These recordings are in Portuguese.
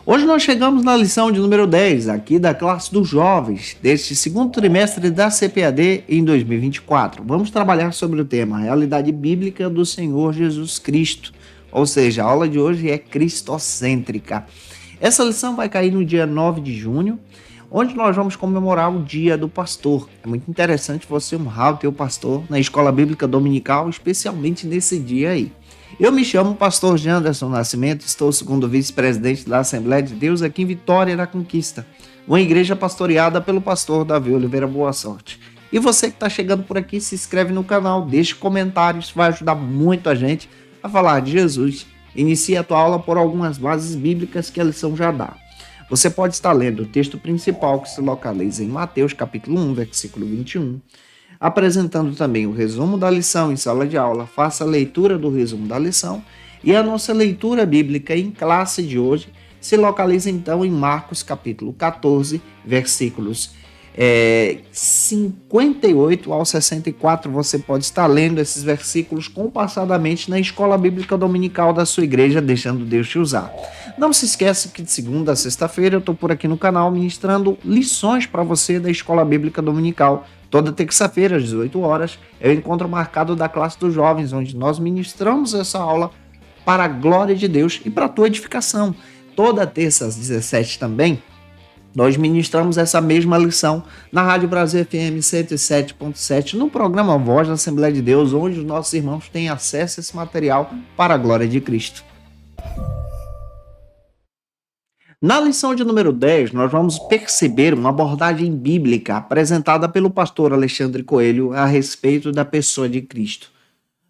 Hoje nós chegamos na lição de número 10, aqui da classe dos jovens, deste segundo trimestre da CPAD em 2024. Vamos trabalhar sobre o tema Realidade Bíblica do Senhor Jesus Cristo, ou seja, a aula de hoje é cristocêntrica. Essa lição vai cair no dia 9 de junho, onde nós vamos comemorar o Dia do Pastor. É muito interessante você honrar o teu pastor na Escola Bíblica Dominical, especialmente nesse dia aí. Eu me chamo Pastor Janderson Nascimento, estou segundo vice-presidente da Assembleia de Deus aqui em Vitória da Conquista, uma igreja pastoreada pelo pastor Davi Oliveira Boa Sorte. E você que está chegando por aqui, se inscreve no canal, deixe comentários, vai ajudar muito a gente a falar de Jesus. Inicie a tua aula por algumas bases bíblicas que a lição já dá. Você pode estar lendo o texto principal que se localiza em Mateus capítulo 1, versículo 21, apresentando também o resumo da lição em sala de aula. Faça a leitura do resumo da lição e a nossa leitura bíblica em classe de hoje se localiza então em Marcos capítulo 14, versículos 58 ao 64. Você pode estar lendo esses versículos compassadamente na escola bíblica dominical da sua igreja, deixando Deus te usar. Não se esqueça que de segunda a sexta-feira eu estou por aqui no canal ministrando lições para você da escola bíblica dominical. Toda terça-feira, às 18 horas, é o encontro marcado da classe dos jovens, onde nós ministramos essa aula para a glória de Deus e para a tua edificação. Toda terça, às 17 também, nós ministramos essa mesma lição na Rádio Brasil FM 107.7, no programa Voz da Assembleia de Deus, onde os nossos irmãos têm acesso a esse material para a glória de Cristo. Na lição de número 10, nós vamos perceber uma abordagem bíblica apresentada pelo pastor Alexandre Coelho a respeito da pessoa de Cristo.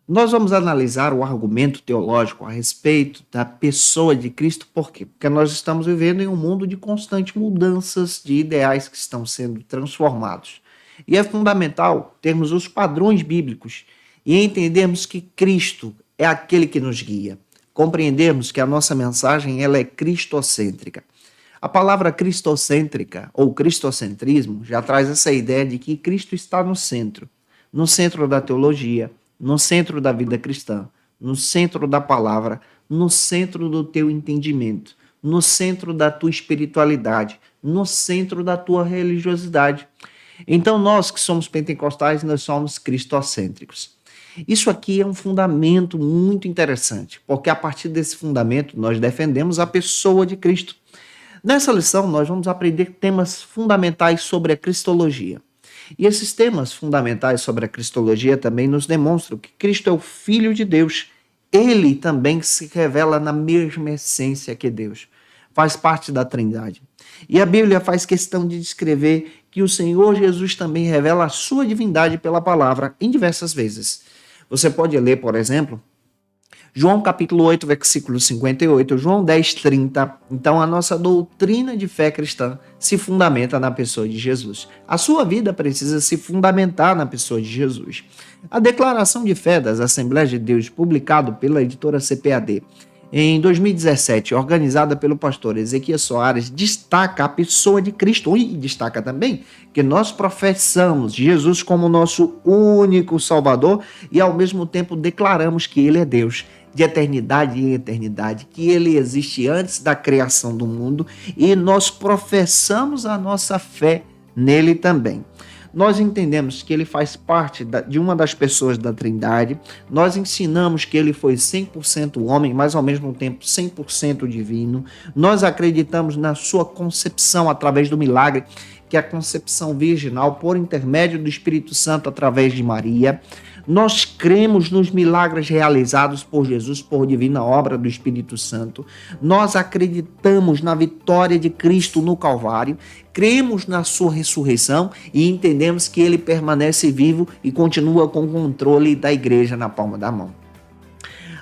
Nós vamos analisar o argumento teológico a respeito da pessoa de Cristo. Por quê? Porque nós estamos vivendo em um mundo de constantes mudanças de ideais que estão sendo transformados. E é fundamental termos os padrões bíblicos e entendermos que Cristo é aquele que nos guia. Compreendermos que a nossa mensagem ela é cristocêntrica. A palavra cristocêntrica ou cristocentrismo já traz essa ideia de que Cristo está no centro da teologia, no centro da vida cristã, no centro da palavra, no centro do teu entendimento, no centro da tua espiritualidade, no centro da tua religiosidade. Então nós que somos pentecostais, nós somos cristocêntricos. Isso aqui é um fundamento muito interessante, porque a partir desse fundamento nós defendemos a pessoa de Cristo. Nessa lição nós vamos aprender temas fundamentais sobre a cristologia. E esses temas fundamentais sobre a cristologia também nos demonstram que Cristo é o Filho de Deus. Ele também se revela na mesma essência que Deus. Faz parte da Trindade. E a Bíblia faz questão de descrever que o Senhor Jesus também revela a sua divindade pela palavra em diversas vezes. Você pode ler, por exemplo, João capítulo 8, versículo 58, João 10, 30. Então, a nossa doutrina de fé cristã se fundamenta na pessoa de Jesus. A sua vida precisa se fundamentar na pessoa de Jesus. A Declaração de Fé das Assembleias de Deus, publicado pela editora CPAD, em 2017, organizada pelo pastor Ezequiel Soares, destaca a pessoa de Cristo e destaca também que nós professamos Jesus como nosso único Salvador e ao mesmo tempo declaramos que Ele é Deus de eternidade em eternidade, que Ele existe antes da criação do mundo e nós professamos a nossa fé nele também. Nós entendemos que ele faz parte de uma das pessoas da Trindade, nós ensinamos que ele foi 100% homem, mas ao mesmo tempo 100% divino, nós acreditamos na sua concepção através do milagre, que é a concepção virginal por intermédio do Espírito Santo através de Maria. Nós cremos nos milagres realizados por Jesus por divina obra do Espírito Santo. Nós acreditamos na vitória de Cristo no Calvário, cremos na sua ressurreição e entendemos que ele permanece vivo e continua com o controle da igreja na palma da mão.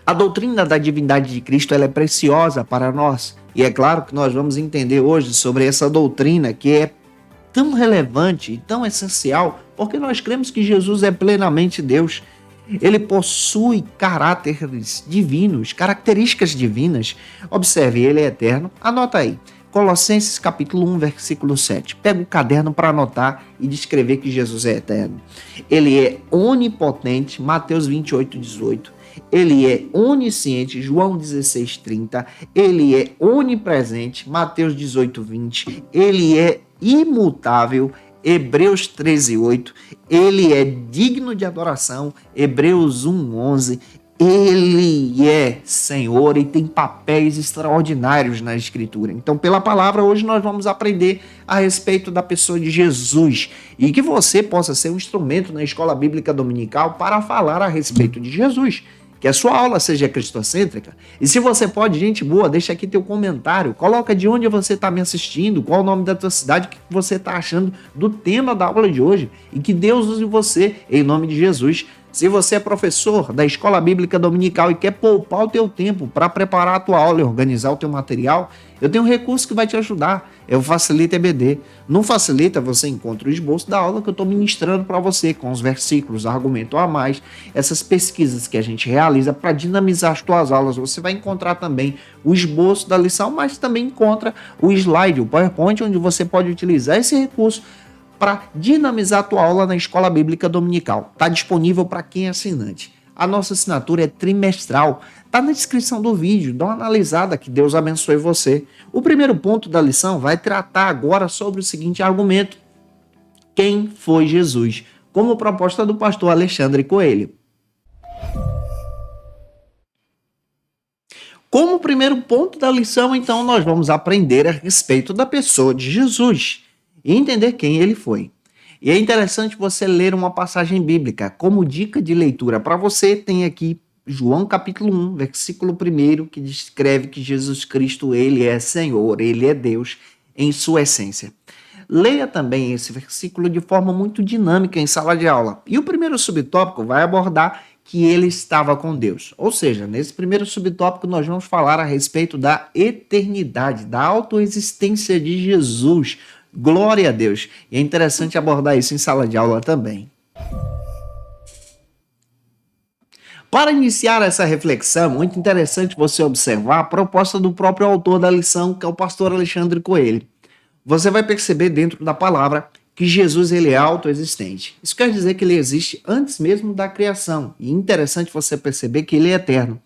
A doutrina da divindade de Cristo ela é preciosa para nós e é claro que nós vamos entender hoje sobre essa doutrina que é tão relevante e tão essencial, porque nós cremos que Jesus é plenamente Deus. Ele possui caráteres divinos, características divinas. Observe, ele é eterno. Anota aí. Colossenses capítulo 1, versículo 7. Pega o caderno para anotar e descrever que Jesus é eterno. Ele é onipotente, Mateus 28, 18. Ele é onisciente, João 16, 30. Ele é onipresente, Mateus 18, 20. Ele é imutável, Hebreus 13, 8. Ele é digno de adoração, Hebreus 1, 11. Ele é Senhor e tem papéis extraordinários na Escritura. Então, pela palavra, hoje nós vamos aprender a respeito da pessoa de Jesus e que você possa ser um instrumento na escola bíblica dominical para falar a respeito de Jesus. Que a sua aula seja cristocêntrica. E se você pode, gente boa, deixa aqui teu comentário. Coloca de onde você está me assistindo, qual o nome da tua cidade, o que você está achando do tema da aula de hoje. E que Deus use você, em nome de Jesus. Se você é professor da escola bíblica dominical e quer poupar o teu tempo para preparar a tua aula e organizar o teu material, eu tenho um recurso que vai te ajudar. É o Facilita EBD. No Facilita você encontra o esboço da aula que eu estou ministrando para você, com os versículos, argumento a mais, essas pesquisas que a gente realiza para dinamizar as tuas aulas. Você vai encontrar também o esboço da lição, mas também encontra o slide, o PowerPoint, onde você pode utilizar esse recurso para dinamizar a tua aula na escola bíblica dominical. Está disponível para quem é assinante. A nossa assinatura é trimestral. Está na descrição do vídeo. Dá uma analisada, que Deus abençoe você. O primeiro ponto da lição vai tratar agora sobre o seguinte argumento. Quem foi Jesus? Como proposta do pastor Alexandre Coelho. Como primeiro ponto da lição, então, nós vamos aprender a respeito da pessoa de Jesus e entender quem ele foi. E é interessante você ler uma passagem bíblica. Como dica de leitura para você, tem aqui João capítulo 1, versículo 1, que descreve que Jesus Cristo, ele é Senhor, ele é Deus em sua essência. Leia também esse versículo de forma muito dinâmica em sala de aula. E o primeiro subtópico vai abordar que ele estava com Deus. Ou seja, nesse primeiro subtópico nós vamos falar a respeito da eternidade, da autoexistência de Jesus. Glória a Deus. E é interessante abordar isso em sala de aula também. Para iniciar essa reflexão, muito interessante você observar a proposta do próprio autor da lição, que é o pastor Alexandre Coelho. Você vai perceber dentro da palavra que Jesus ele é autoexistente. Isso quer dizer que ele existe antes mesmo da criação. E é interessante você perceber que ele é eterno.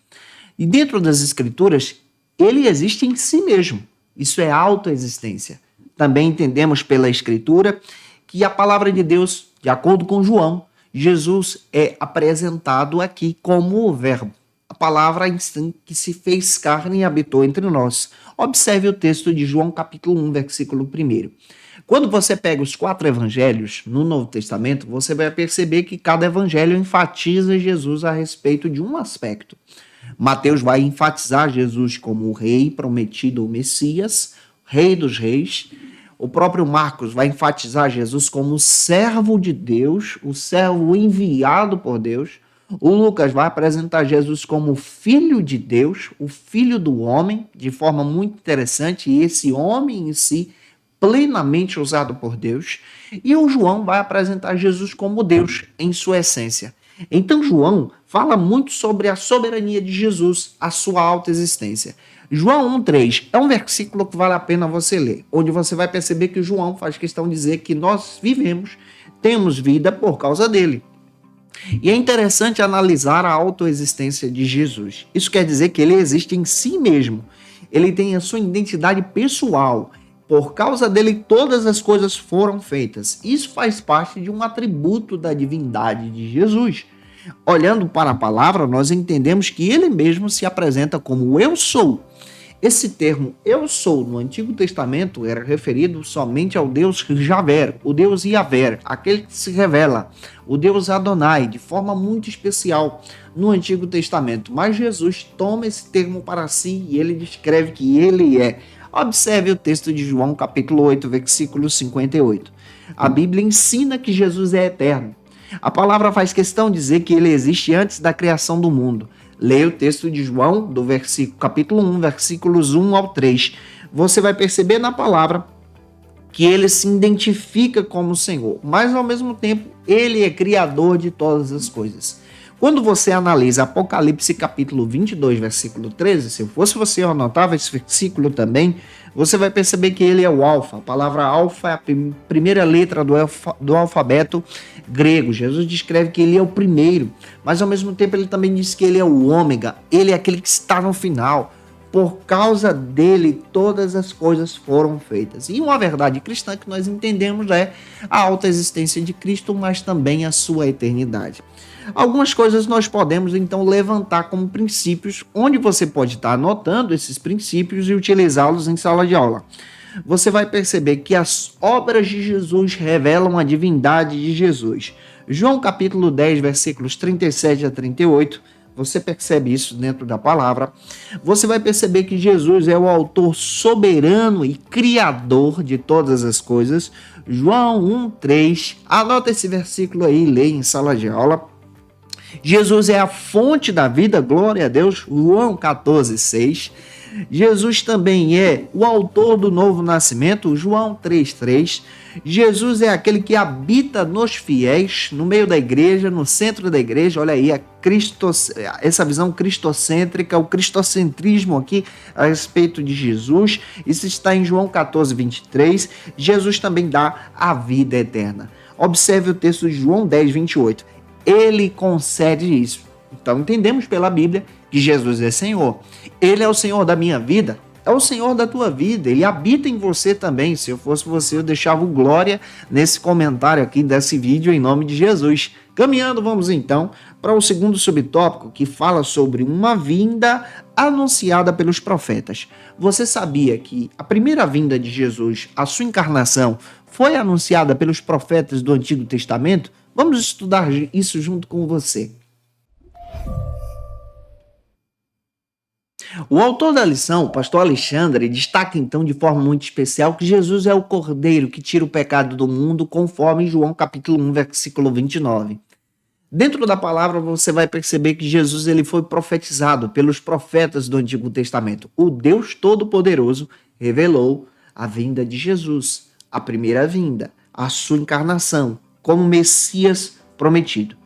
E dentro das Escrituras, ele existe em si mesmo. Isso é autoexistência. Também entendemos pela Escritura que a palavra de Deus, de acordo com João, Jesus é apresentado aqui como o verbo. A palavra que se fez carne e habitou entre nós. Observe o texto de João capítulo 1, versículo 1. Quando você pega os 4 evangelhos no Novo Testamento, você vai perceber que cada evangelho enfatiza Jesus a respeito de um aspecto. Mateus vai enfatizar Jesus como o rei prometido, o Messias, rei dos reis. O próprio Marcos vai enfatizar Jesus como o servo de Deus, o servo enviado por Deus. O Lucas vai apresentar Jesus como o filho de Deus, o filho do homem, de forma muito interessante, e esse homem em si plenamente usado por Deus. E o João vai apresentar Jesus como Deus em sua essência. Então João fala muito sobre a soberania de Jesus, a sua autoexistência. João 1,3 é um versículo que vale a pena você ler, onde você vai perceber que João faz questão de dizer que nós vivemos, temos vida por causa dele. E é interessante analisar a autoexistência de Jesus. Isso quer dizer que ele existe em si mesmo. Ele tem a sua identidade pessoal. Por causa dele, todas as coisas foram feitas. Isso faz parte de um atributo da divindade de Jesus. Olhando para a palavra, nós entendemos que ele mesmo se apresenta como eu sou. Esse termo eu sou no Antigo Testamento era referido somente ao Deus Javé, o Deus Yahvé, aquele que se revela, o Deus Adonai, de forma muito especial no Antigo Testamento. Mas Jesus toma esse termo para si e ele descreve que ele é. Observe o texto de João capítulo 8, versículo 58. A Bíblia ensina que Jesus é eterno. A palavra faz questão de dizer que ele existe antes da criação do mundo. Leia o texto de João, do capítulo 1, versículos 1 ao 3. Você vai perceber na palavra que ele se identifica como Senhor, mas ao mesmo tempo ele é criador de todas as coisas. Quando você analisa Apocalipse capítulo 22, versículo 13, se eu fosse você, eu anotava esse versículo também, você vai perceber que ele é o alfa. A palavra alfa é a primeira letra do alfabeto grego. Jesus descreve que ele é o primeiro, mas ao mesmo tempo ele também diz que ele é o ômega, ele é aquele que está no final. Por causa dele, todas as coisas foram feitas. E uma verdade cristã que nós entendemos é a alta existência de Cristo, mas também a sua eternidade. Algumas coisas nós podemos então levantar como princípios, onde você pode estar anotando esses princípios e utilizá-los em sala de aula. Você vai perceber que as obras de Jesus revelam a divindade de Jesus. João capítulo 10, versículos 37 a 38, você percebe isso dentro da palavra. Você vai perceber que Jesus é o autor soberano e criador de todas as coisas. João 1:3, anota esse versículo aí e leia em sala de aula. Jesus é a fonte da vida, glória a Deus, João 14:6. Jesus também é o autor do novo nascimento, João 3:3. Jesus é aquele que habita nos fiéis, no meio da igreja, no centro da igreja. Olha aí, essa visão cristocêntrica, o cristocentrismo aqui a respeito de Jesus. Isso está em João 14:23. Jesus também dá a vida eterna. Observe o texto de João 10:28. Ele concede isso. Então entendemos pela Bíblia que Jesus é Senhor. Ele é o Senhor da minha vida, é o Senhor da tua vida. Ele habita em você também. Se eu fosse você, eu deixava o glória nesse comentário aqui desse vídeo em nome de Jesus. Caminhando, vamos então para o segundo subtópico, que fala sobre uma vinda anunciada pelos profetas. Você sabia que a primeira vinda de Jesus, a sua encarnação, foi anunciada pelos profetas do Antigo Testamento? Vamos estudar isso junto com você. O autor da lição, o pastor Alexandre, destaca então de forma muito especial que Jesus é o Cordeiro que tira o pecado do mundo, conforme João capítulo 1, versículo 29. Dentro da palavra você vai perceber que Jesus ele foi profetizado pelos profetas do Antigo Testamento. O Deus Todo-Poderoso revelou a vinda de Jesus, a primeira vinda, a sua encarnação, como Messias prometido.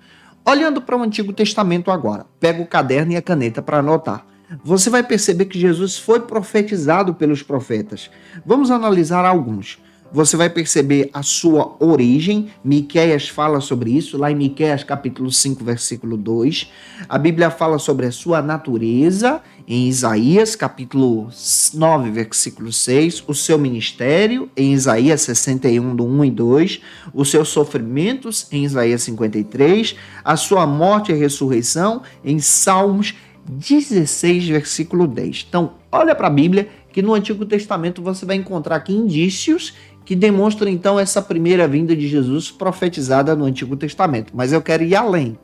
Olhando para o Antigo Testamento agora, pega o caderno e a caneta para anotar. Você vai perceber que Jesus foi profetizado pelos profetas. Vamos analisar alguns. Você vai perceber a sua origem. Miqueias fala sobre isso, lá em Miqueias capítulo 5, versículo 2. A Bíblia fala sobre a sua natureza, em Isaías capítulo 9, versículo 6. O seu ministério, em Isaías 61, do 1 e 2. Os seus sofrimentos, em Isaías 53. A sua morte e ressurreição, em Salmos 16, versículo 10. Então, olha para a Bíblia, que no Antigo Testamento você vai encontrar aqui indícios que demonstram então essa primeira vinda de Jesus profetizada no Antigo Testamento. Mas eu quero ir além.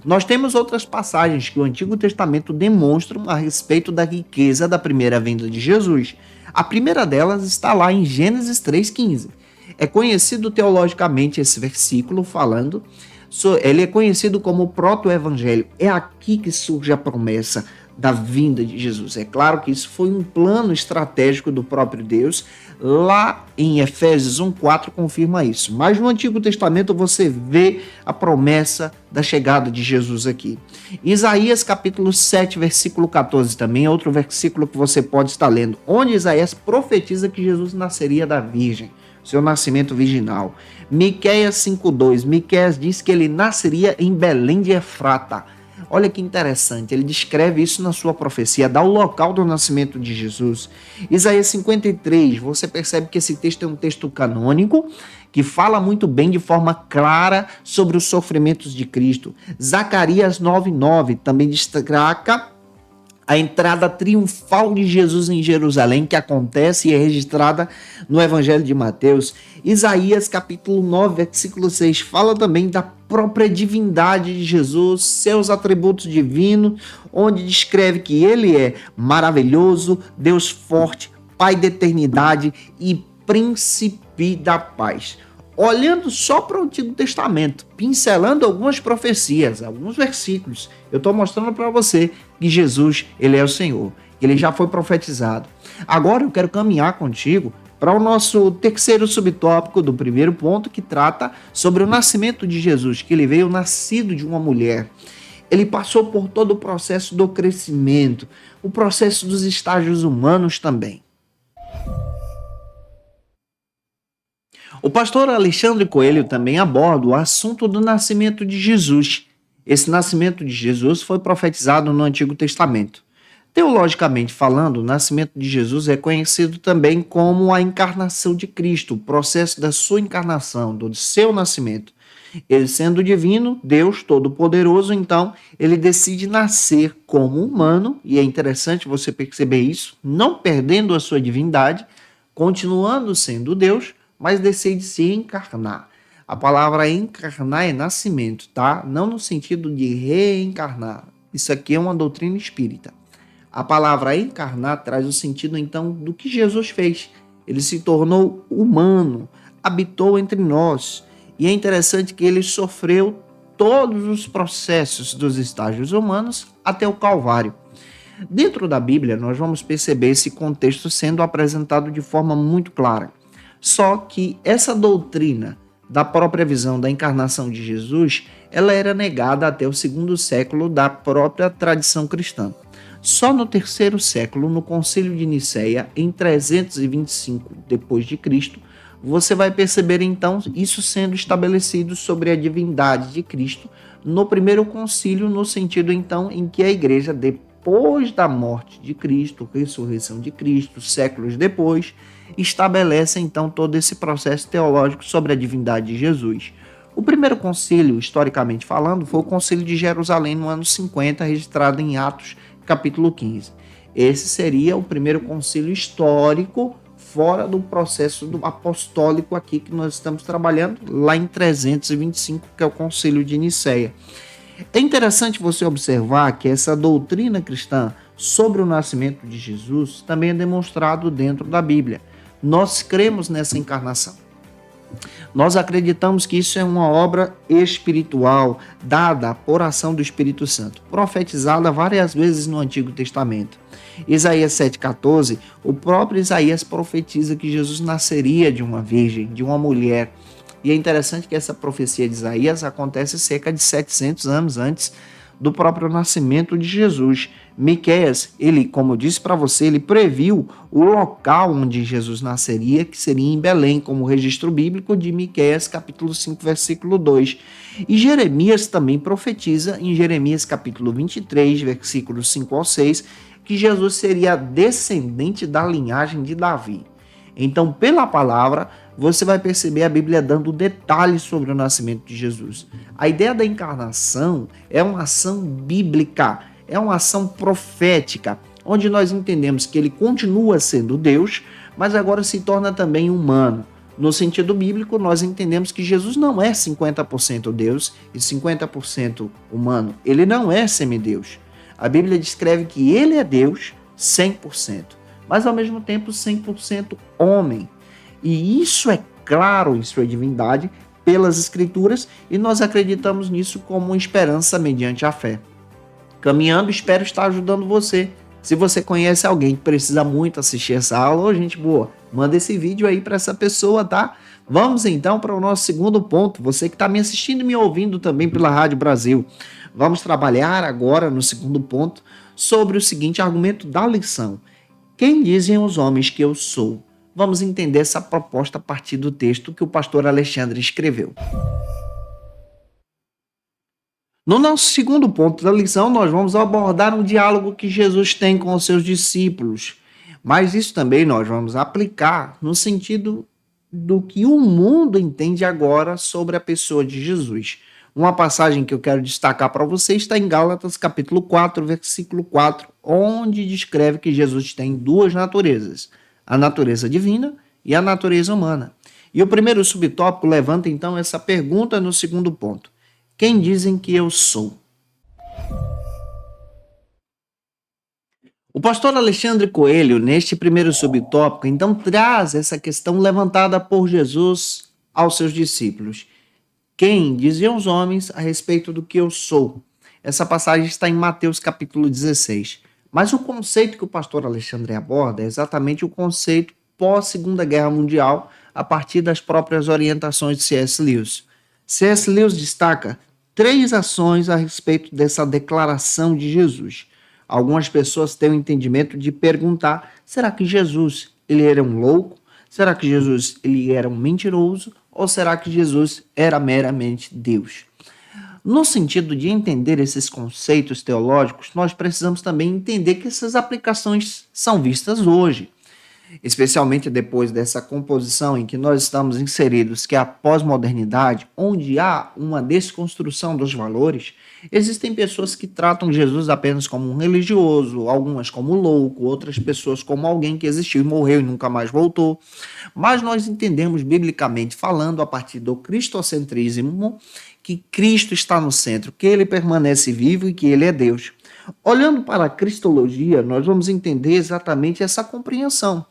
Nós temos outras passagens que o Antigo Testamento demonstram a respeito da riqueza da primeira vinda de Jesus. A primeira delas está lá em Gênesis 3,15. É conhecido teologicamente esse versículo falando, ele é conhecido como o proto-evangelho. É aqui que surge a promessa da vinda de Jesus. É claro que isso foi um plano estratégico do próprio Deus. Lá em Efésios 1:4 confirma isso. Mas no Antigo Testamento você vê a promessa da chegada de Jesus aqui. Isaías capítulo 7, versículo 14 também é outro versículo que você pode estar lendo, onde Isaías profetiza que Jesus nasceria da Virgem, seu nascimento virginal. Miqueias 5:2, Miqueias diz que ele nasceria em Belém de Efrata. Olha que interessante, ele descreve isso na sua profecia, dá o local do nascimento de Jesus. Isaías 53, você percebe que esse texto é um texto canônico, que fala muito bem de forma clara sobre os sofrimentos de Cristo. Zacarias 9:9 também destaca a entrada triunfal de Jesus em Jerusalém, que acontece e é registrada no Evangelho de Mateus. Isaías capítulo 9, versículo 6, fala também da própria divindade de Jesus, seus atributos divinos, onde descreve que ele é maravilhoso, Deus forte, Pai da eternidade e Príncipe da paz. Olhando só para o Antigo Testamento, pincelando algumas profecias, alguns versículos, eu estou mostrando para você que Jesus, ele é o Senhor, que ele já foi profetizado. Agora eu quero caminhar contigo para o nosso terceiro subtópico do primeiro ponto, que trata sobre o nascimento de Jesus, que ele veio nascido de uma mulher. Ele passou por todo o processo do crescimento, o processo dos estágios humanos também. O pastor Alexandre Coelho também aborda o assunto do nascimento de Jesus. Esse nascimento de Jesus foi profetizado no Antigo Testamento. Teologicamente falando, o nascimento de Jesus é conhecido também como a encarnação de Cristo, o processo da sua encarnação, do seu nascimento. Ele sendo divino, Deus Todo-Poderoso, então, ele decide nascer como humano, e é interessante você perceber isso, não perdendo a sua divindade, continuando sendo Deus, mas decide se encarnar. A palavra encarnar é nascimento, tá? Não no sentido de reencarnar. Isso aqui é uma doutrina espírita. A palavra encarnar traz o sentido, então, do que Jesus fez. Ele se tornou humano, habitou entre nós. E é interessante que ele sofreu todos os processos dos estágios humanos até o Calvário. Dentro da Bíblia, nós vamos perceber esse contexto sendo apresentado de forma muito clara. Só que essa doutrina da própria visão da encarnação de Jesus, ela era negada até o segundo século da própria tradição cristã. Só no terceiro século, no Concílio de Nicéia, em 325 depois de Cristo, você vai perceber então isso sendo estabelecido sobre a divindade de Cristo no primeiro concílio, no sentido então em que a igreja, depois da morte de Cristo, ressurreição de Cristo, séculos depois, estabelece então todo esse processo teológico sobre a divindade de Jesus. O primeiro concílio, historicamente falando, foi o Concílio de Jerusalém no ano 50, registrado em Atos, capítulo 15. Esse seria o primeiro concílio histórico fora do processo do apostólico aqui que nós estamos trabalhando, lá em 325, que é o Concílio de Nicéia. É interessante você observar que essa doutrina cristã sobre o nascimento de Jesus também é demonstrado dentro da Bíblia. Nós cremos nessa encarnação. Nós acreditamos que isso é uma obra espiritual dada por ação do Espírito Santo, profetizada várias vezes no Antigo Testamento. Isaías 7,14, o próprio Isaías profetiza que Jesus nasceria de uma virgem, de uma mulher. E é interessante que essa profecia de Isaías acontece cerca de 700 anos antes do próprio nascimento de Jesus. Miqueias, ele, como eu disse para você, ele previu o local onde Jesus nasceria, que seria em Belém, como registro bíblico de Miqueias, capítulo 5, versículo 2. E Jeremias também profetiza, em Jeremias, capítulo 23, versículos 5 ao 6, que Jesus seria descendente da linhagem de Davi. Então, pela palavra, você vai perceber a Bíblia dando detalhes sobre o nascimento de Jesus. A ideia da encarnação é uma ação bíblica, é uma ação profética, onde nós entendemos que ele continua sendo Deus, mas agora se torna também humano. No sentido bíblico, nós entendemos que Jesus não é 50% Deus e 50% humano. Ele não é semideus. A Bíblia descreve que ele é Deus 100%, mas ao mesmo tempo 100% homem. E isso é claro em sua divindade pelas Escrituras e nós acreditamos nisso como uma esperança mediante a fé. Caminhando, espero estar ajudando você. Se você conhece alguém que precisa muito assistir essa aula, ô gente boa, manda esse vídeo aí para essa pessoa, tá? Vamos então para o nosso segundo ponto. Você que está me assistindo e me ouvindo também pela Rádio Brasil. Vamos trabalhar agora no segundo ponto sobre o seguinte argumento da lição. Quem dizem os homens que eu sou? Vamos entender essa proposta a partir do texto que o pastor Alexandre escreveu. No nosso segundo ponto da lição, nós vamos abordar um diálogo que Jesus tem com os seus discípulos. Mas isso também nós vamos aplicar no sentido do que o mundo entende agora sobre a pessoa de Jesus. Uma passagem que eu quero destacar para você está em Gálatas, capítulo 4, versículo 4, onde descreve que Jesus tem duas naturezas, a natureza divina e a natureza humana. E o primeiro subtópico levanta então essa pergunta no segundo ponto. Quem dizem que eu sou? O pastor Alexandre Coelho, neste primeiro subtópico, então traz essa questão levantada por Jesus aos seus discípulos. Quem diziam os homens a respeito do que eu sou? Essa passagem está em Mateus capítulo 16. Mas o conceito que o pastor Alexandre aborda é exatamente o conceito pós-Segunda Guerra Mundial, a partir das próprias orientações de C.S. Lewis. C.S. Lewis destaca 3 ações a respeito dessa declaração de Jesus. Algumas pessoas têm o entendimento de perguntar: será que Jesus ele era um louco? Será que Jesus ele era um mentiroso? Ou será que Jesus era meramente Deus? No sentido de entender esses conceitos teológicos, nós precisamos também entender que essas aplicações são vistas hoje, especialmente depois dessa composição em que nós estamos inseridos, que é a pós-modernidade, onde há uma desconstrução dos valores. Existem pessoas que tratam Jesus apenas como um religioso, algumas como louco, outras pessoas como alguém que existiu e morreu e nunca mais voltou. Mas nós entendemos, biblicamente falando, a partir do cristocentrismo, que Cristo está no centro, que ele permanece vivo e que ele é Deus. Olhando para a cristologia, nós vamos entender exatamente essa compreensão.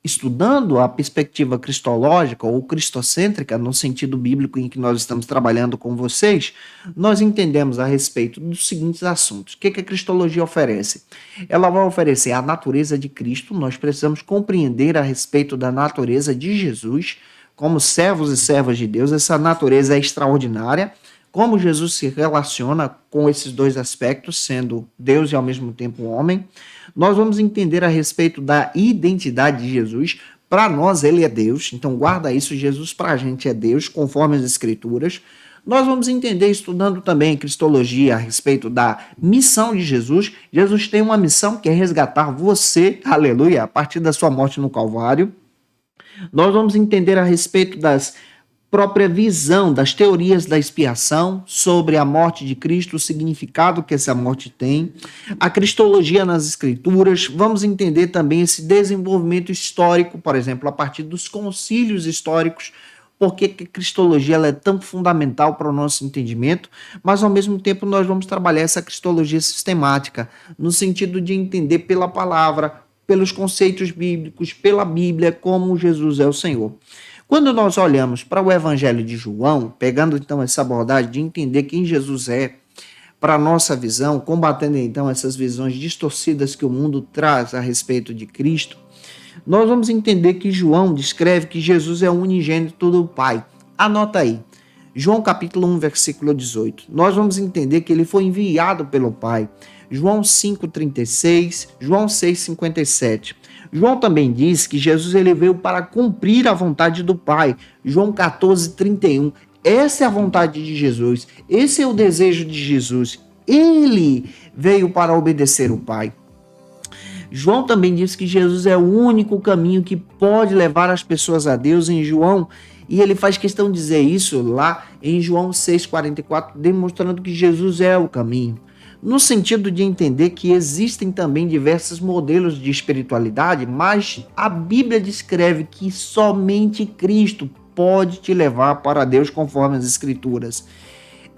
Estudando a perspectiva cristológica ou cristocêntrica, no sentido bíblico em que nós estamos trabalhando com vocês, nós entendemos a respeito dos seguintes assuntos. O que a cristologia oferece? Ela vai oferecer a natureza de Cristo, nós precisamos compreender a respeito da natureza de Jesus, como servos e servas de Deus, essa natureza é extraordinária, como Jesus se relaciona com esses dois aspectos, sendo Deus e ao mesmo tempo homem. Nós vamos entender a respeito da identidade de Jesus. Para nós, ele é Deus, então guarda isso, Jesus para a gente é Deus, conforme as Escrituras. Nós vamos entender, estudando também cristologia, a respeito da missão de Jesus. Jesus tem uma missão que é resgatar você, aleluia, a partir da sua morte no Calvário. Nós vamos entender a respeito das própria visão das teorias da expiação sobre a morte de Cristo, o significado que essa morte tem, a cristologia nas escrituras, vamos entender também esse desenvolvimento histórico, por exemplo, a partir dos concílios históricos, porque a cristologia ela é tão fundamental para o nosso entendimento, mas ao mesmo tempo nós vamos trabalhar essa cristologia sistemática, no sentido de entender pela palavra, pelos conceitos bíblicos, pela Bíblia, como Jesus é o Senhor. Quando nós olhamos para o Evangelho de João, pegando então essa abordagem de entender quem Jesus é, para a nossa visão, combatendo então essas visões distorcidas que o mundo traz a respeito de Cristo, nós vamos entender que João descreve que Jesus é o unigênito do Pai. Anota aí, João capítulo 1, versículo 18. Nós vamos entender que ele foi enviado pelo Pai. João 5,36, João 6,57. João também diz que Jesus ele veio para cumprir a vontade do Pai. João 14,31. Essa é a vontade de Jesus. Esse é o desejo de Jesus. Ele veio para obedecer o Pai. João também diz que Jesus é o único caminho que pode levar as pessoas a Deus em João. E ele faz questão de dizer isso lá em João 6,44, demonstrando que Jesus é o caminho. No sentido de entender que existem também diversos modelos de espiritualidade, mas a Bíblia descreve que somente Cristo pode te levar para Deus conforme as Escrituras.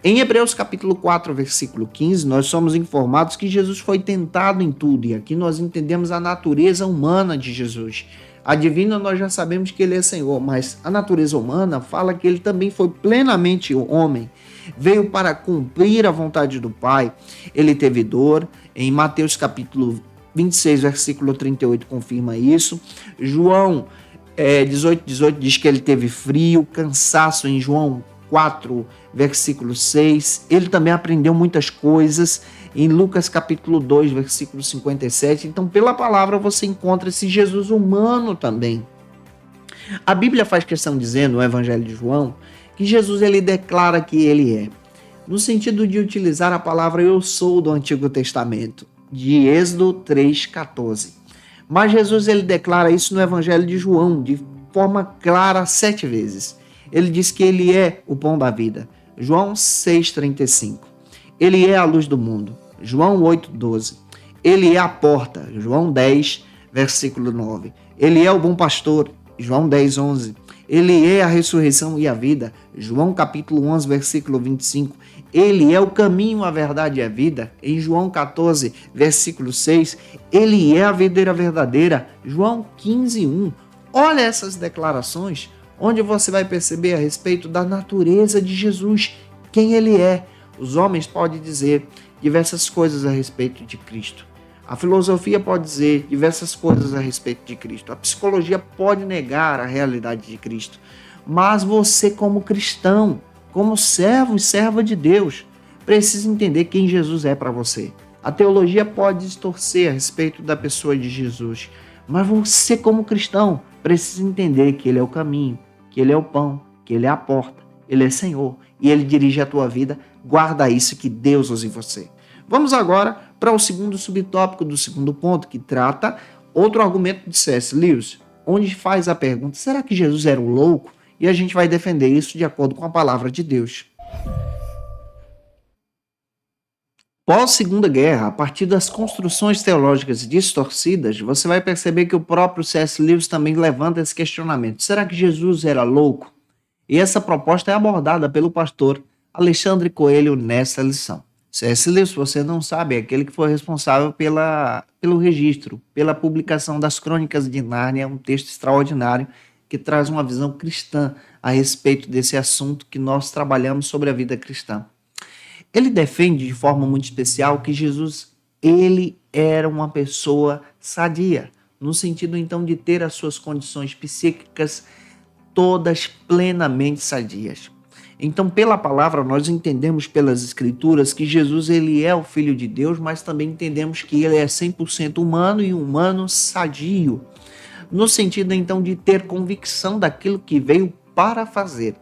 Em Hebreus capítulo 4, versículo 15, nós somos informados que Jesus foi tentado em tudo, e aqui nós entendemos a natureza humana de Jesus. A divina nós já sabemos que ele é Senhor, mas a natureza humana fala que ele também foi plenamente homem. Veio para cumprir a vontade do Pai. Ele teve dor. Em Mateus capítulo 26, versículo 38, confirma isso. João 18 diz que ele teve frio, cansaço em João 4, versículo 6. Ele também aprendeu muitas coisas em Lucas capítulo 2, versículo 57. Então, pela palavra, você encontra esse Jesus humano também. A Bíblia faz questão dizendo, no Evangelho de João, que Jesus ele declara que ele é, no sentido de utilizar a palavra eu sou do Antigo Testamento, de Êxodo 3,14. Mas Jesus ele declara isso no Evangelho de João, de forma clara 7 vezes. Ele diz que ele é o pão da vida, João 6,35. Ele é a luz do mundo, João 8,12. Ele é a porta, João 10, versículo 9. Ele é o bom pastor, João 10,11. Ele é a ressurreição e a vida, João capítulo 11, versículo 25. Ele é o caminho, a verdade e a vida, em João 14, versículo 6. Ele é a videira verdadeira, João 15:1. Olha essas declarações, onde você vai perceber a respeito da natureza de Jesus, quem ele é. Os homens podem dizer diversas coisas a respeito de Cristo. A filosofia pode dizer diversas coisas a respeito de Cristo. A psicologia pode negar a realidade de Cristo. Mas você, como cristão, como servo e serva de Deus, precisa entender quem Jesus é para você. A teologia pode distorcer a respeito da pessoa de Jesus, mas você, como cristão, precisa entender que Ele é o caminho, que Ele é o pão, que Ele é a porta, Ele é Senhor e Ele dirige a tua vida. Guarda isso, que Deus use você. Vamos agora para o segundo subtópico do segundo ponto, que trata outro argumento de C.S. Lewis, onde faz a pergunta: será que Jesus era um louco? E a gente vai defender isso de acordo com a palavra de Deus. Pós-Segunda Guerra, a partir das construções teológicas distorcidas, você vai perceber que o próprio C.S. Lewis também levanta esse questionamento: será que Jesus era louco? E essa proposta é abordada pelo pastor Alexandre Coelho nessa lição. C.S. Lewis, se você não sabe, é aquele que foi responsável pelo registro, pela publicação das Crônicas de Nárnia, um texto extraordinário que traz uma visão cristã a respeito desse assunto que nós trabalhamos sobre a vida cristã. Ele defende de forma muito especial que Jesus, ele era uma pessoa sadia, no sentido então de ter as suas condições psíquicas todas plenamente sadias. Então, pela palavra, nós entendemos pelas escrituras que Jesus ele é o Filho de Deus, mas também entendemos que ele é 100% humano e humano sadio, no sentido então de ter convicção daquilo que veio para fazer,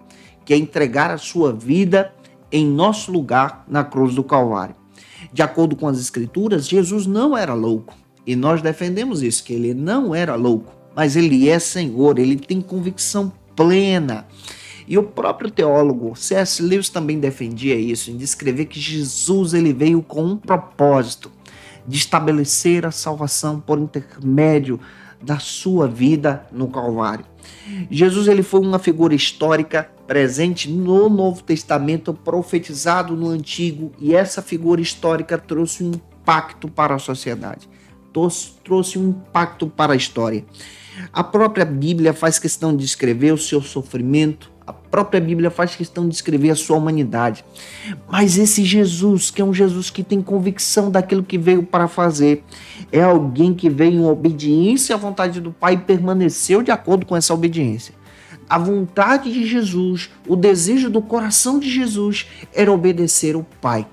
que é entregar a sua vida em nosso lugar na cruz do Calvário. De acordo com as escrituras, Jesus não era louco, e nós defendemos isso, que ele não era louco, mas ele é Senhor, ele tem convicção plena. E o próprio teólogo C.S. Lewis também defendia isso, em descrever que Jesus ele veio com um propósito de estabelecer a salvação por intermédio da sua vida no Calvário. Jesus ele foi uma figura histórica presente no Novo Testamento, profetizado no Antigo, e essa figura histórica trouxe um impacto para a sociedade, trouxe um impacto para a história. A própria Bíblia faz questão de descrever o seu sofrimento, a própria Bíblia faz questão de descrever a sua humanidade. Mas esse Jesus, que é um Jesus que tem convicção daquilo que veio para fazer, é alguém que veio em obediência à vontade do Pai e permaneceu de acordo com essa obediência. A vontade de Jesus, o desejo do coração de Jesus era obedecer ao Pai.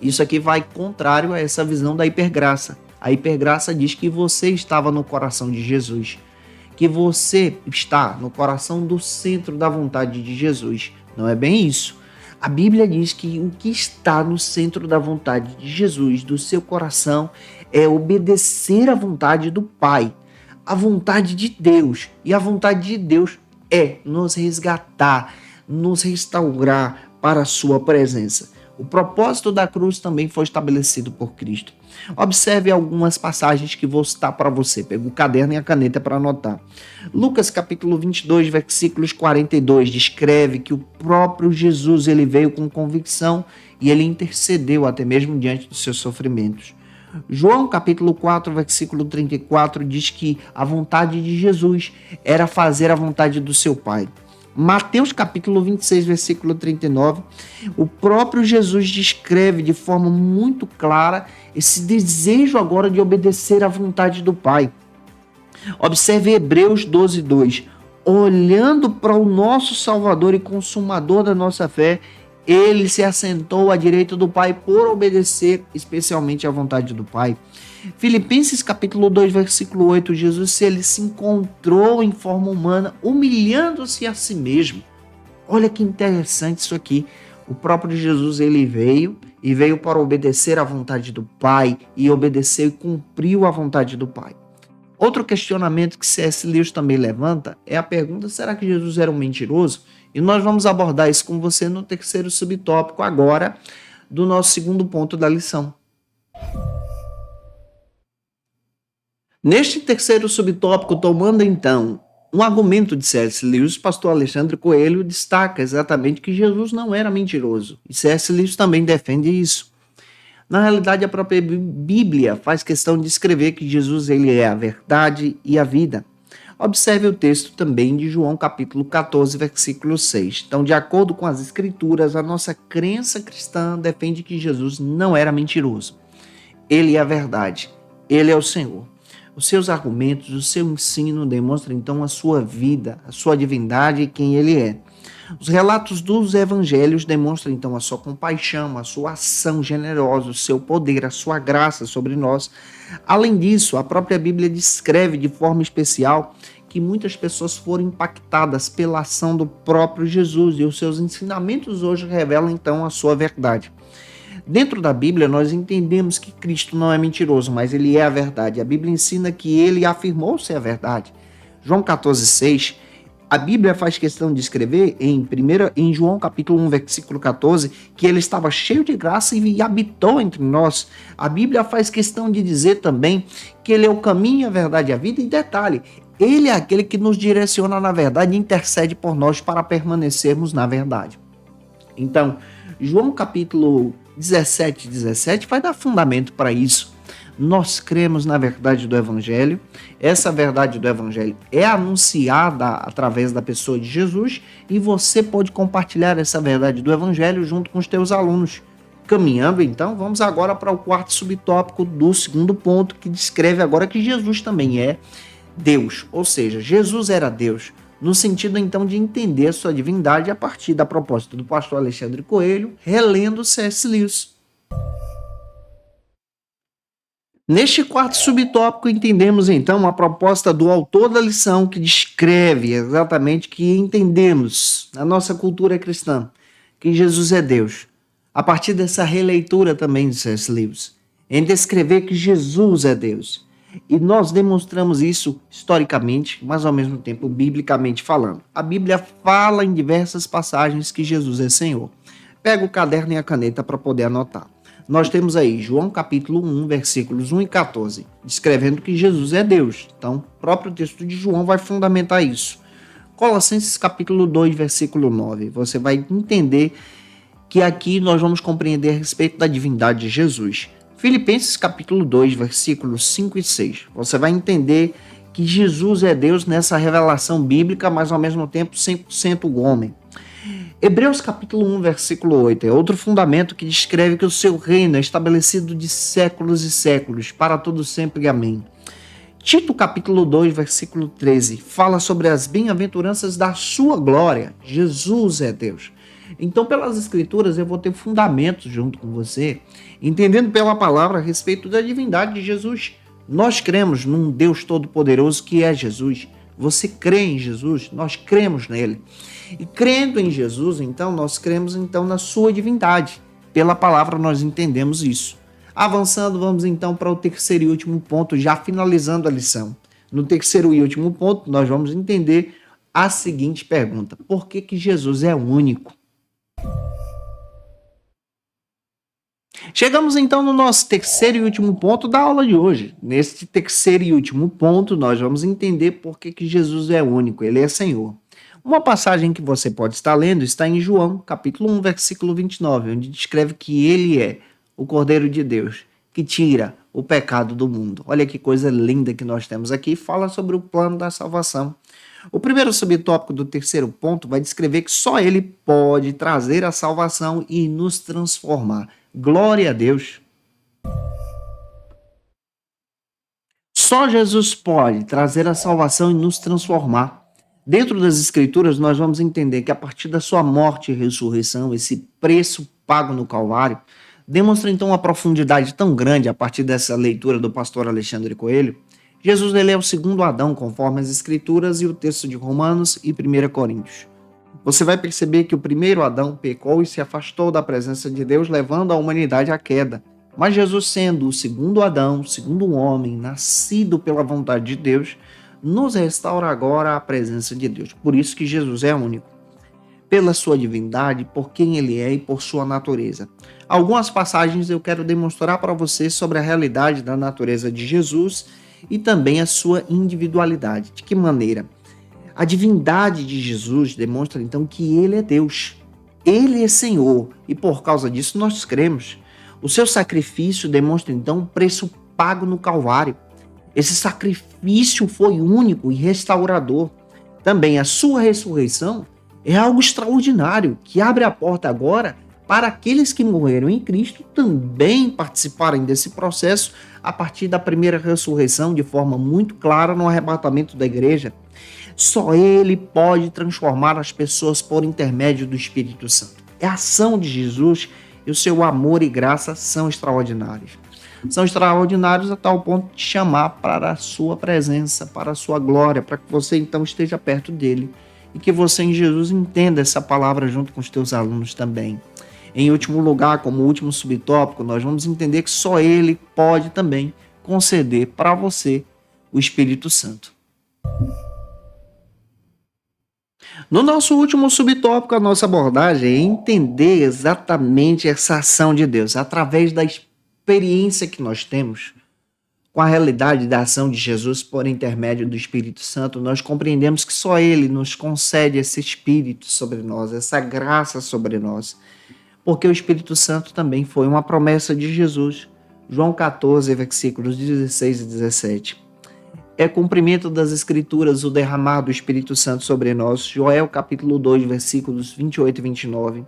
Isso aqui vai contrário a essa visão da hipergraça. A hipergraça diz que você estava no coração de Jesus, que você está no coração do centro da vontade de Jesus. Não é bem isso. A Bíblia diz que o que está no centro da vontade de Jesus, do seu coração, é obedecer à vontade do Pai, a vontade de Deus. E a vontade de Deus é nos resgatar, nos restaurar para a sua presença. O propósito da cruz também foi estabelecido por Cristo. Observe algumas passagens que vou citar para você. Pega o caderno e a caneta para anotar. Lucas capítulo 22, versículos 42, descreve que o próprio Jesus ele veio com convicção e ele intercedeu até mesmo diante dos seus sofrimentos. João capítulo 4, versículo 34, diz que a vontade de Jesus era fazer a vontade do seu Pai. Mateus capítulo 26, versículo 39, o próprio Jesus descreve de forma muito clara esse desejo agora de obedecer à vontade do Pai. Observe Hebreus 12, 2. Olhando para o nosso Salvador e Consumador da nossa fé, ele se assentou à direita do Pai por obedecer especialmente à vontade do Pai. Filipenses capítulo 2, versículo 8, Jesus ele se encontrou em forma humana, humilhando-se a si mesmo. Olha que interessante isso aqui. O próprio Jesus ele veio para obedecer à vontade do Pai, e obedeceu e cumpriu a vontade do Pai. Outro questionamento que C.S. Lewis também levanta é a pergunta: será que Jesus era um mentiroso? E nós vamos abordar isso com você no terceiro subtópico agora do nosso segundo ponto da lição. Neste terceiro subtópico, tomando então um argumento de C.S. Lewis, o pastor Alexandre Coelho destaca exatamente que Jesus não era mentiroso. E C.S. Lewis também defende isso. Na realidade, a própria Bíblia faz questão de escrever que Jesus ele é a verdade e a vida. Observe o texto também de João capítulo 14, versículo 6. Então, de acordo com as escrituras, a nossa crença cristã defende que Jesus não era mentiroso. Ele é a verdade, ele é o Senhor. Os seus argumentos, o seu ensino demonstra então a sua vida, a sua divindade e quem ele é. Os relatos dos evangelhos demonstram então a sua compaixão, a sua ação generosa, o seu poder, a sua graça sobre nós. Além disso, a própria Bíblia descreve de forma especial que muitas pessoas foram impactadas pela ação do próprio Jesus e os seus ensinamentos hoje revelam então a sua verdade. Dentro da Bíblia, nós entendemos que Cristo não é mentiroso, mas ele é a verdade. A Bíblia ensina que ele afirmou ser a verdade. João 14,6, a Bíblia faz questão de escrever em João capítulo 1, versículo 14, que ele estava cheio de graça e habitou entre nós. A Bíblia faz questão de dizer também que ele é o caminho, a verdade e a vida. E detalhe, ele é aquele que nos direciona na verdade e intercede por nós para permanecermos na verdade. Então, João capítulo 17 vai dar fundamento para isso. Nós cremos na verdade do Evangelho. Essa verdade do Evangelho é anunciada através da pessoa de Jesus e você pode compartilhar essa verdade do Evangelho junto com os teus alunos. Caminhando, então, vamos agora para o quarto subtópico do segundo ponto, que descreve agora que Jesus também é Deus, ou seja, Jesus era Deus, no sentido então de entender a sua divindade a partir da proposta do pastor Alexandre Coelho, relendo C.S. Lewis. Neste quarto subtópico, entendemos então a proposta do autor da lição que descreve exatamente que entendemos na nossa cultura cristã que Jesus é Deus. A partir dessa releitura também de C.S. Lewis, em descrever que Jesus é Deus. E nós demonstramos isso historicamente, mas ao mesmo tempo biblicamente falando. A Bíblia fala em diversas passagens que Jesus é Senhor. Pega o caderno e a caneta para poder anotar. Nós temos aí João capítulo 1, versículos 1 e 14, descrevendo que Jesus é Deus. Então, o próprio texto de João vai fundamentar isso. Colossenses capítulo 2, versículo 9, você vai entender que aqui nós vamos compreender a respeito da divindade de Jesus. Filipenses capítulo 2, versículos 5 e 6. Você vai entender que Jesus é Deus nessa revelação bíblica, mas ao mesmo tempo 100% homem. Hebreus capítulo 1, versículo 8 é outro fundamento que descreve que o seu reino é estabelecido de séculos e séculos, para todo sempre. Amém. Tito capítulo 2, versículo 13, fala sobre as bem-aventuranças da sua glória. Jesus é Deus. Então, pelas escrituras, eu vou ter fundamentos junto com você, entendendo pela palavra a respeito da divindade de Jesus. Nós cremos num Deus todo-poderoso que é Jesus. Você crê em Jesus? Nós cremos nele. E crendo em Jesus, então, nós cremos então na sua divindade. Pela palavra nós entendemos isso. Avançando, vamos então para o terceiro e último ponto, já finalizando a lição. No terceiro e último ponto, nós vamos entender a seguinte pergunta: por que Jesus é único? Chegamos então no nosso terceiro e último ponto da aula de hoje. Neste terceiro e último ponto, nós vamos entender por que Jesus é único, ele é Senhor. Uma passagem que você pode estar lendo está em João, capítulo 1, versículo 29, onde descreve que ele é o Cordeiro de Deus, que tira o pecado do mundo. Olha que coisa linda que nós temos aqui, fala sobre o plano da salvação. O primeiro subtópico do terceiro ponto vai descrever que só ele pode trazer a salvação e nos transformar. Glória a Deus. Só Jesus pode trazer a salvação e nos transformar. Dentro das Escrituras, nós vamos entender que a partir da sua morte e ressurreição, esse preço pago no Calvário, demonstra então uma profundidade tão grande a partir dessa leitura do pastor Alexandre Coelho. Jesus ele é o segundo Adão, conforme as Escrituras e o texto de Romanos e 1 Coríntios. Você vai perceber que o primeiro Adão pecou e se afastou da presença de Deus, levando a humanidade à queda. Mas Jesus, sendo o segundo Adão, o segundo homem, nascido pela vontade de Deus, nos restaura agora à presença de Deus. Por isso que Jesus é único. Pela sua divindade, por quem ele é e por sua natureza. Algumas passagens eu quero demonstrar para você sobre a realidade da natureza de Jesus e também a sua individualidade. De que maneira? A divindade de Jesus demonstra então que ele é Deus. Ele é Senhor e por causa disso nós cremos. O seu sacrifício demonstra então o preço pago no Calvário. Esse sacrifício foi único e restaurador. Também a sua ressurreição é algo extraordinário, que abre a porta agora para aqueles que morreram em Cristo também participarem desse processo a partir da primeira ressurreição de forma muito clara no arrebatamento da igreja. Só Ele pode transformar as pessoas por intermédio do Espírito Santo. É a ação de Jesus e o seu amor e graça são extraordinários. São extraordinários a tal ponto de chamar para a sua presença, para a sua glória, para que você então esteja perto dele e que você em Jesus entenda essa palavra junto com os teus alunos também. Em último lugar, como último subtópico, nós vamos entender que só ele pode também conceder para você o Espírito Santo. No nosso último subtópico, a nossa abordagem é entender exatamente essa ação de Deus, através da experiência que nós temos com a realidade da ação de Jesus por intermédio do Espírito Santo. Nós compreendemos que só Ele nos concede esse Espírito sobre nós, essa graça sobre nós, porque o Espírito Santo também foi uma promessa de Jesus. João 14, versículos 16 e 17. É cumprimento das Escrituras o derramar do Espírito Santo sobre nós. Joel capítulo 2, versículos 28 e 29.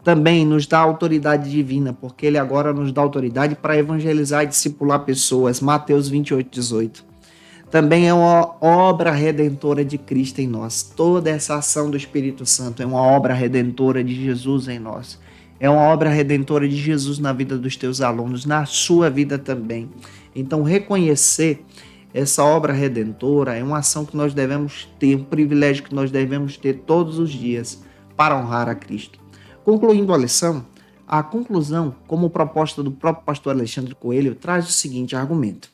Também nos dá autoridade divina, porque ele agora nos dá autoridade para evangelizar e discipular pessoas. Mateus 28, 18. Também é uma obra redentora de Cristo em nós. Toda essa ação do Espírito Santo é uma obra redentora de Jesus em nós. É uma obra redentora de Jesus na vida dos teus alunos, na sua vida também. Então, reconhecer essa obra redentora é uma ação que nós devemos ter, um privilégio que nós devemos ter todos os dias para honrar a Cristo. Concluindo a lição, a conclusão, como proposta do próprio pastor Alexandre Coelho, traz o seguinte argumento.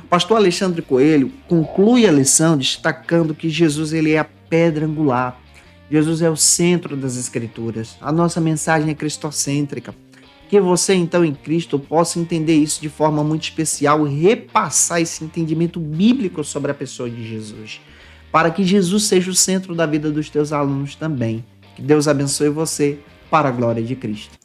O pastor Alexandre Coelho conclui a lição destacando que Jesus ele é a pedra angular. Jesus é o centro das Escrituras. A nossa mensagem é cristocêntrica. Que você, então, em Cristo, possa entender isso de forma muito especial e repassar esse entendimento bíblico sobre a pessoa de Jesus, para que Jesus seja o centro da vida dos teus alunos também. Que Deus abençoe você para a glória de Cristo.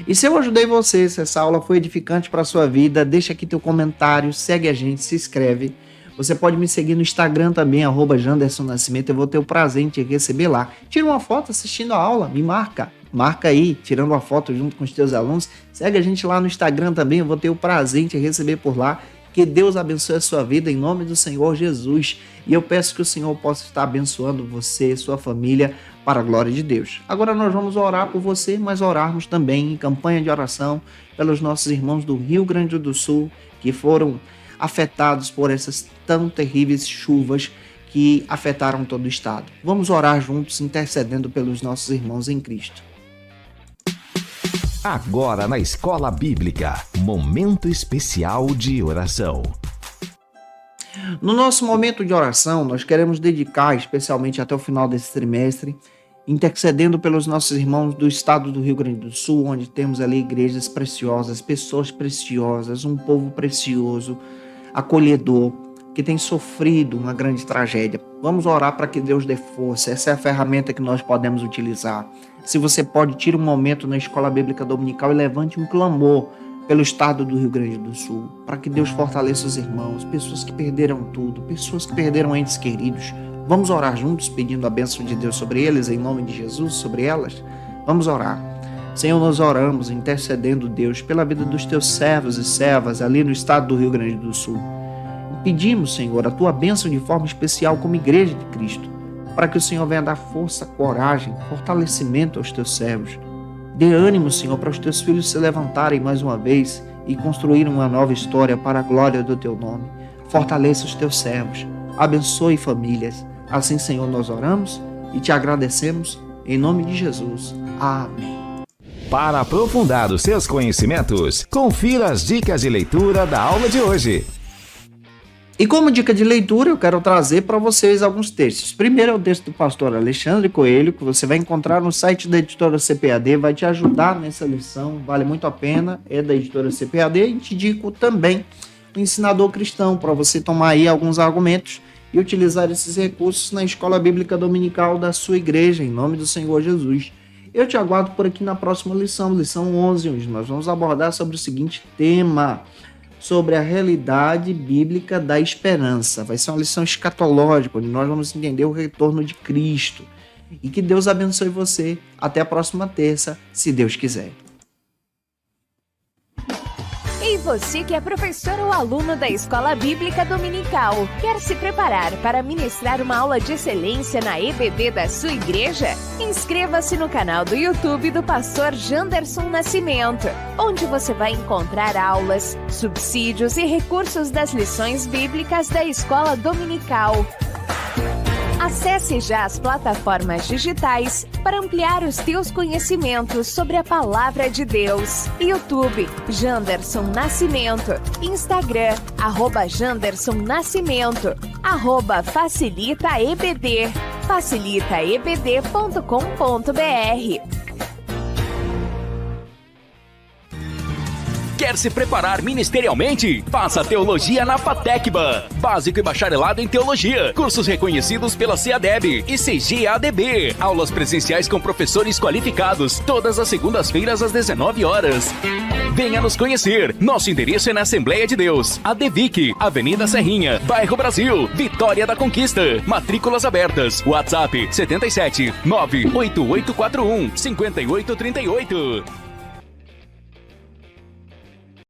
E se eu ajudei você, se essa aula foi edificante para a sua vida, deixa aqui teu comentário, segue a gente, se inscreve. Você pode me seguir no Instagram também, @JandersonNascimento. Eu vou ter o prazer em te receber lá. Tira uma foto assistindo a aula, me marca. Marca aí, tirando uma foto junto com os teus alunos. Segue a gente lá no Instagram também, eu vou ter o prazer em te receber por lá. Que Deus abençoe a sua vida em nome do Senhor Jesus. E eu peço que o Senhor possa estar abençoando você e sua família para a glória de Deus. Agora nós vamos orar por você, mas orarmos também em campanha de oração pelos nossos irmãos do Rio Grande do Sul que foram afetados por essas tão terríveis chuvas que afetaram todo o estado. Vamos orar juntos, intercedendo pelos nossos irmãos em Cristo. Agora na Escola Bíblica, momento especial de oração. No nosso momento de oração, nós queremos dedicar, especialmente até o final desse trimestre, intercedendo pelos nossos irmãos do estado do Rio Grande do Sul, onde temos ali igrejas preciosas, pessoas preciosas, um povo precioso, acolhedor, que tem sofrido uma grande tragédia. Vamos orar para que Deus dê força. Essa é a ferramenta que nós podemos utilizar. Se você pode, tire um momento na Escola Bíblica Dominical e levante um clamor pelo estado do Rio Grande do Sul, para que Deus fortaleça os irmãos, pessoas que perderam tudo, pessoas que perderam entes queridos. Vamos orar juntos, pedindo a bênção de Deus sobre eles, em nome de Jesus, sobre elas. Vamos orar. Senhor, nós oramos, intercedendo, Deus, pela vida dos teus servos e servas ali no estado do Rio Grande do Sul. E pedimos, Senhor, a tua bênção de forma especial como igreja de Cristo, para que o Senhor venha dar força, coragem, fortalecimento aos teus servos. Dê ânimo, Senhor, para os teus filhos se levantarem mais uma vez e construírem uma nova história para a glória do teu nome. Fortaleça os teus servos, abençoe famílias. Assim, Senhor, nós oramos e te agradecemos em nome de Jesus. Amém. Para aprofundar os seus conhecimentos, confira as dicas de leitura da aula de hoje. E como dica de leitura, eu quero trazer para vocês alguns textos. Primeiro é o texto do pastor Alexandre Coelho, que você vai encontrar no site da editora CPAD, vai te ajudar nessa lição, vale muito a pena, é da editora CPAD. E te digo também o Ensinador Cristão, para você tomar aí alguns argumentos e utilizar esses recursos na Escola Bíblica Dominical da sua igreja, em nome do Senhor Jesus. Eu te aguardo por aqui na próxima lição, lição 11, onde nós vamos abordar sobre o seguinte tema: sobre a realidade bíblica da esperança. Vai ser uma lição escatológica, onde nós vamos entender o retorno de Cristo. E que Deus abençoe você. Até a próxima terça, se Deus quiser. E você que é professor ou aluno da Escola Bíblica Dominical, quer se preparar para ministrar uma aula de excelência na EBD da sua igreja? Inscreva-se no canal do YouTube do pastor Janderson Nascimento, onde você vai encontrar aulas, subsídios e recursos das lições bíblicas da Escola Dominical. Acesse já as plataformas digitais para ampliar os teus conhecimentos sobre a Palavra de Deus. YouTube, Janderson Nascimento. Instagram, @Janderson Nascimento. @FacilitaEBD. facilitaebd.com.br. Quer se preparar ministerialmente? Faça Teologia na FATECBA. Básico e bacharelado em Teologia. Cursos reconhecidos pela CEADEB e CGADB. Aulas presenciais com professores qualificados. Todas as segundas-feiras às 19 horas. Venha nos conhecer. Nosso endereço é na Assembleia de Deus. ADVIC, Avenida Serrinha, Bairro Brasil, Vitória da Conquista. Matrículas abertas. WhatsApp 77 98841 5838.